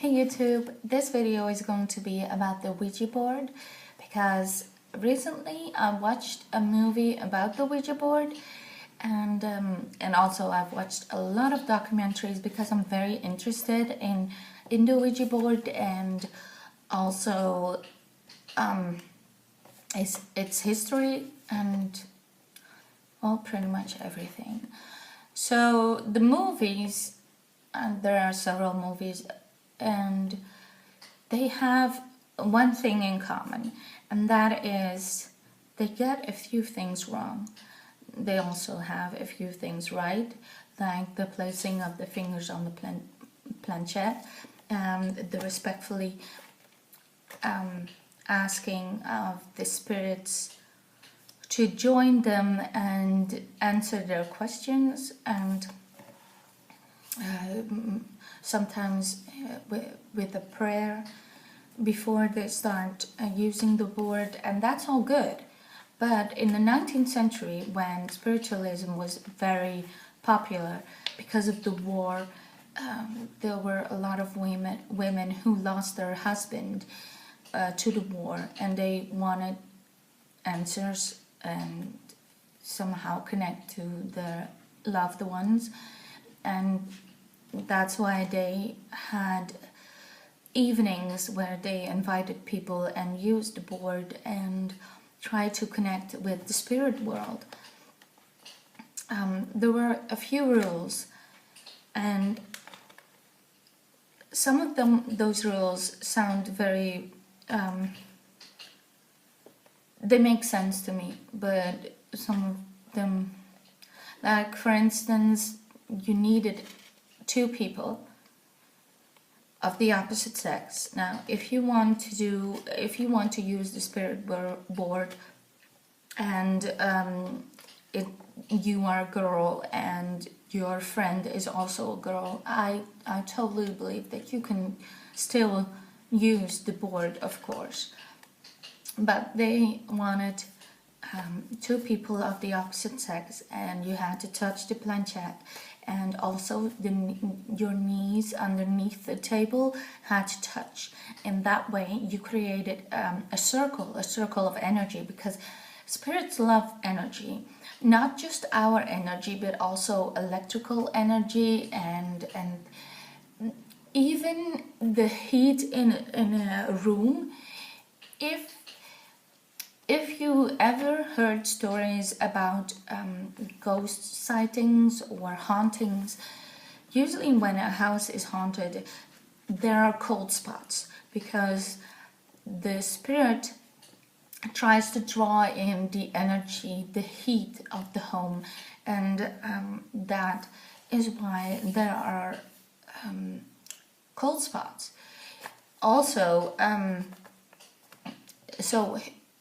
Hey YouTube, this video is going to be about the Ouija board because recently I watched a movie about the Ouija board and also I've watched a lot of documentaries because I'm very interested in the Ouija board and also its history and well, pretty much everything. So the movies, and there are several movies, and they have one thing in common, and that is they get a few things wrong. They also have a few things right, like the placing of the fingers on the planchette, the respectfully asking of the spirits to join them and answer their questions, and sometimes with a prayer before they start using the board, and that's all good. But in the 19th century, when spiritualism was very popular because of the war, there were a lot of women who lost their husband to the war, and they wanted answers and somehow connect to their loved ones, and that's why they had evenings where they invited people and used the board and tried to connect with the spirit world. There were a few rules, and some of those rules sound very they make sense to me, but some of them, like for instance, you needed two people of the opposite sex. Now, if you want to use the spirit board, and you are a girl and your friend is also a girl, I totally believe that you can still use the board, of course. But they wanted two people of the opposite sex, and you had to touch the planchette, and also your knees underneath the table had to touch. In that way you created a circle of energy, because spirits love energy, not just our energy but also electrical energy and even the heat in a room. If you ever heard stories about ghost sightings or hauntings, usually when a house is haunted, there are cold spots because the spirit tries to draw in the energy, the heat of the home, and that is why there are cold spots. Also, so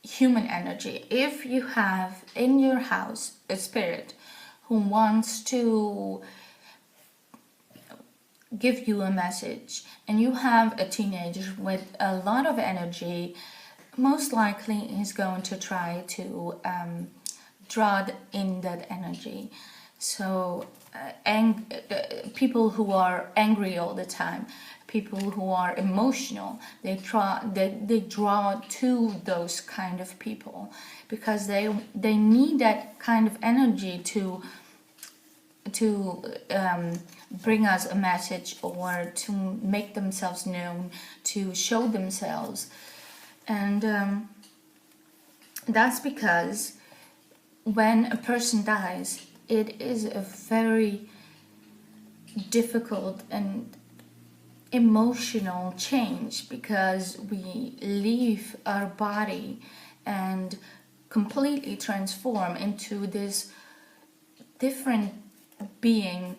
human energy. If you have in your house a spirit who wants to give you a message, and you have a teenager with a lot of energy, most likely he's going to try to draw in that energy. So people who are angry all the time, people who are emotional, they draw to those kind of people because they need that kind of energy to bring us a message or to make themselves known, to show themselves. And that's because when a person dies, it is a very difficult and emotional change, because we leave our body and completely transform into this different being,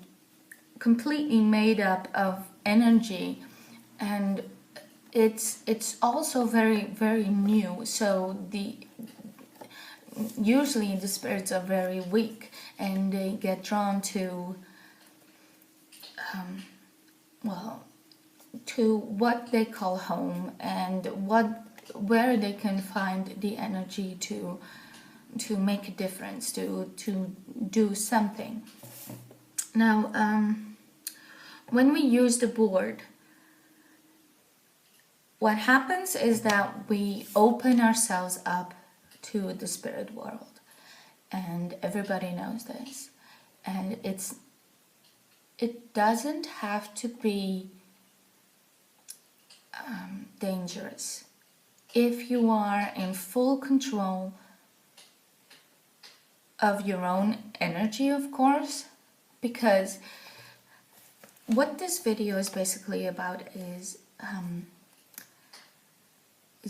completely made up of energy, and it's also very, very new. So usually the spirits are very weak and they get drawn to to what they call home, and where they can find the energy to make a difference, to do something. Now, when we use the board, what happens is that we open ourselves up to the spirit world, and everybody knows this. And it doesn't have to be dangerous if you are in full control of your own energy, of course, because what this video is basically about is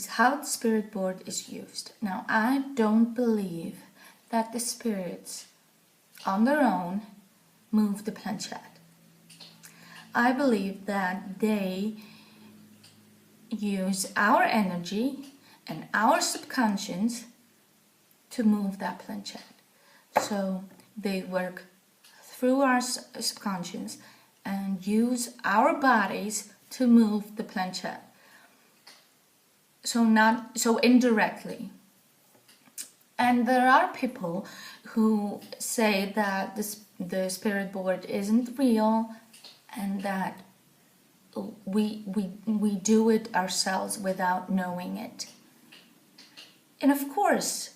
how the spirit board is used. Now, I don't believe that the spirits on their own move the planchette. I believe that they use our energy and our subconscious to move that planchette. So they work through our subconscious and use our bodies to move the planchette. So indirectly. And there are people who say that the spirit board isn't real and that we do it ourselves without knowing it. And of course,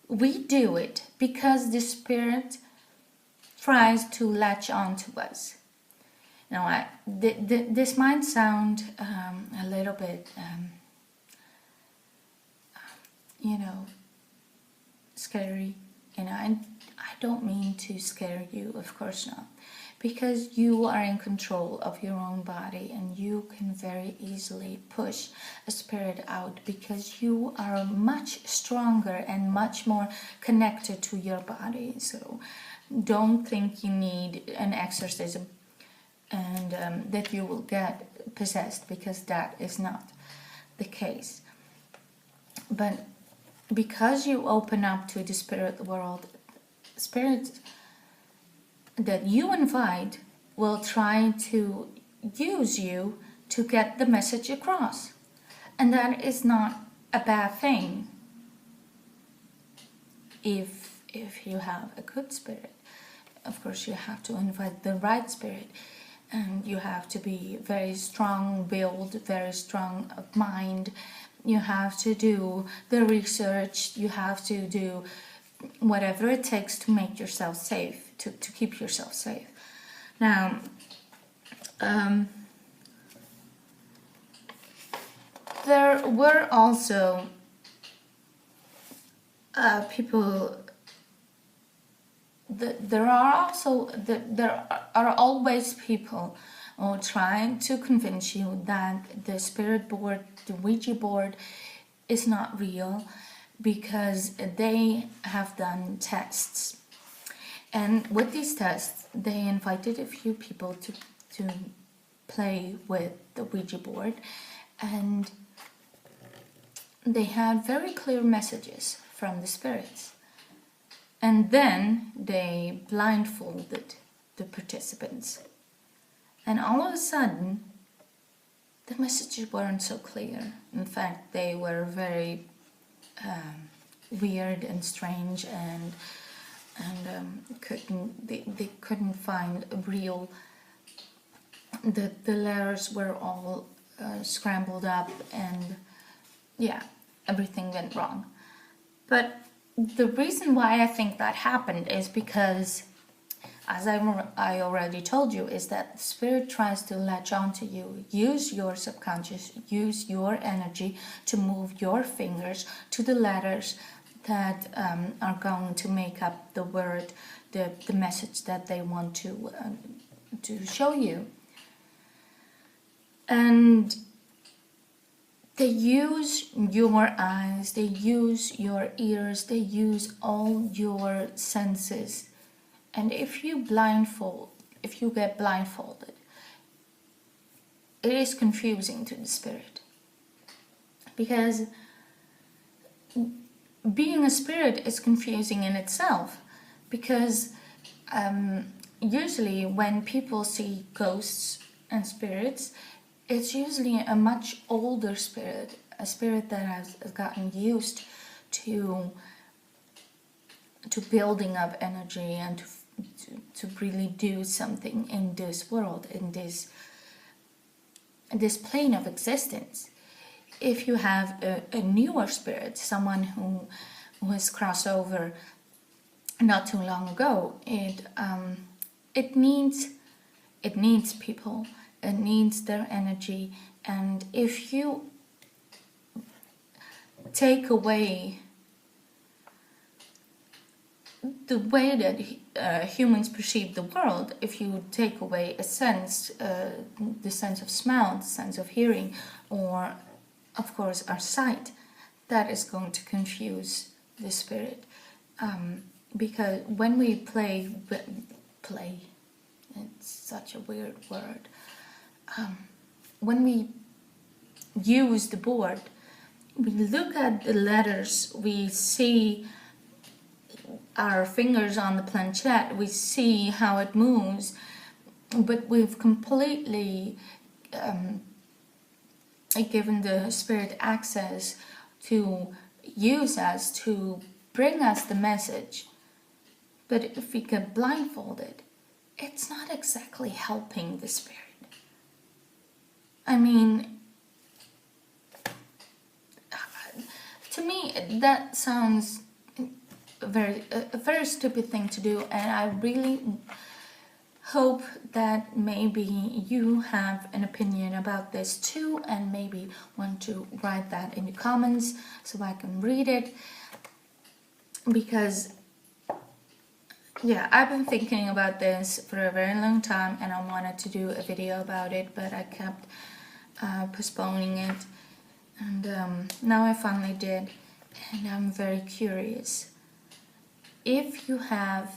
we do it because the spirit tries to latch onto us. Now, this might sound a little bit, scary. I don't mean to scare you, of course not. Because you are in control of your own body and you can very easily push a spirit out because you are much stronger and much more connected to your body. So don't think you need an exorcism and that you will get possessed, because that is not the case. But because you open up to the spirit world, spirits that you invite will try to use you to get the message across. And that is not a bad thing if you have a good spirit. Of course, you have to invite the right spirit, and you have to be very strong-willed, very strong of mind. You have to do the research, you have to do whatever it takes to make yourself safe, to keep yourself safe. Now, there were also people. There are always people trying to convince you that the spirit board, the Ouija board, is not real, because they have done tests. And with these tests, they invited a few people to play with the Ouija board, and they had very clear messages from the spirits. And then they blindfolded the participants. And all of a sudden, the messages weren't so clear. In fact, they were very weird and strange, and they couldn't find a real. The letters were all scrambled up, and yeah, everything went wrong. But the reason why I think that happened is because, as I already told you, is that the spirit tries to latch onto you, use your subconscious, use your energy to move your fingers to the letters that are going to make up the word, the message that they want to show you. And they use your eyes, they use your ears, they use all your senses. And if you get blindfolded, it is confusing to the spirit. Because being a spirit is confusing in itself. Because usually when people see ghosts and spirits, it's usually a much older spirit, a spirit that has gotten used to building up energy and to really do something in this world, in this plane of existence. if you have a newer spirit, someone who has crossed over not too long ago, it needs people, it needs their energy, and if you take away the way that humans perceive the world, if you take away a sense, the sense of smell, the sense of hearing, or of course our sight, that is going to confuse the spirit. Because when we play, it's such a weird word. When we use the board, we look at the letters, we see our fingers on the planchette, we see how it moves, but we've completely given the spirit access to use us, to bring us the message. But if we get blindfolded, it's not exactly helping the spirit. I mean, to me, that sounds a very stupid thing to do, and I really hope that maybe you have an opinion about this too, and maybe want to write that in the comments so I can read it. Because yeah, I've been thinking about this for a very long time, and I wanted to do a video about it, but I kept postponing it, and now I finally did, and I'm very curious. If you have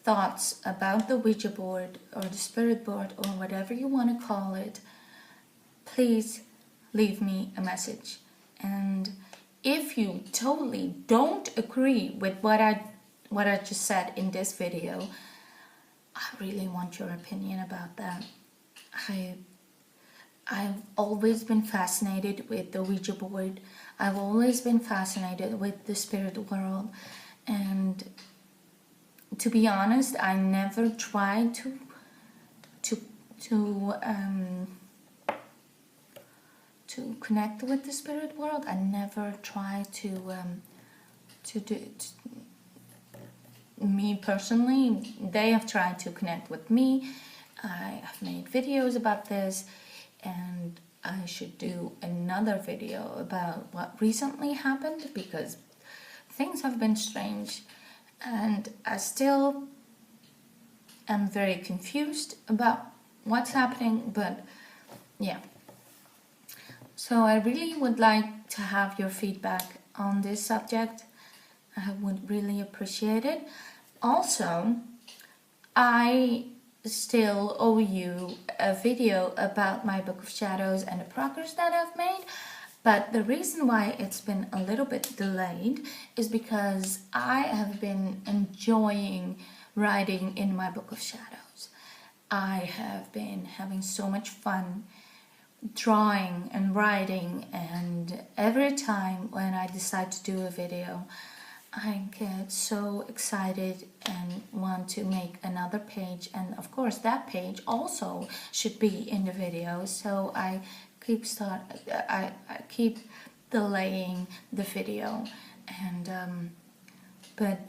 thoughts about the Ouija board or the spirit board or whatever you want to call it, please leave me a message. And if you totally don't agree with what I just said in this video, I really want your opinion about that. I've always been fascinated with the Ouija board. I've always been fascinated with the spirit world, and to be honest, I never tried to connect with the spirit world. I never tried me personally, they have tried to connect with me. I have made videos about this, and I should do another video about what recently happened, because things have been strange, and I still am very confused about what's happening. But yeah, so I really would like to have your feedback on this subject. I would really appreciate it. Also, I still owe you a video about my Book of Shadows and the progress that I've made. But the reason why it's been a little bit delayed is because I have been enjoying writing in my Book of Shadows. I have been having so much fun drawing and writing, and every time when I decide to do a video, I get so excited and want to make another page, and of course that page also should be in the video, so I keep delaying the video, and but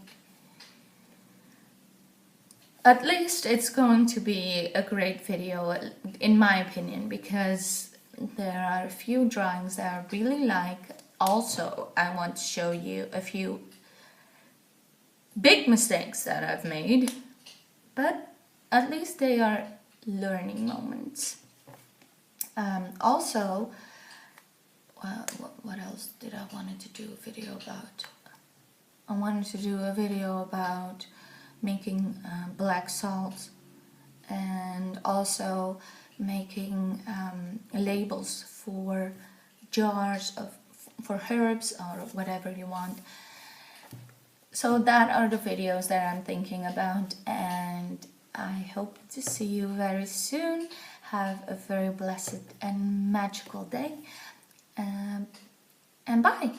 at least it's going to be a great video in my opinion, because there are a few drawings that I really like. Also, I want to show you a few big mistakes that I've made, but at least they are learning moments. Also, what else did I wanted to do a video about? I wanted to do a video about making black salt, and also making labels for jars for herbs or whatever you want. So that are the videos that I'm thinking about, and I hope to see you very soon. Have a very blessed and magical day, and bye.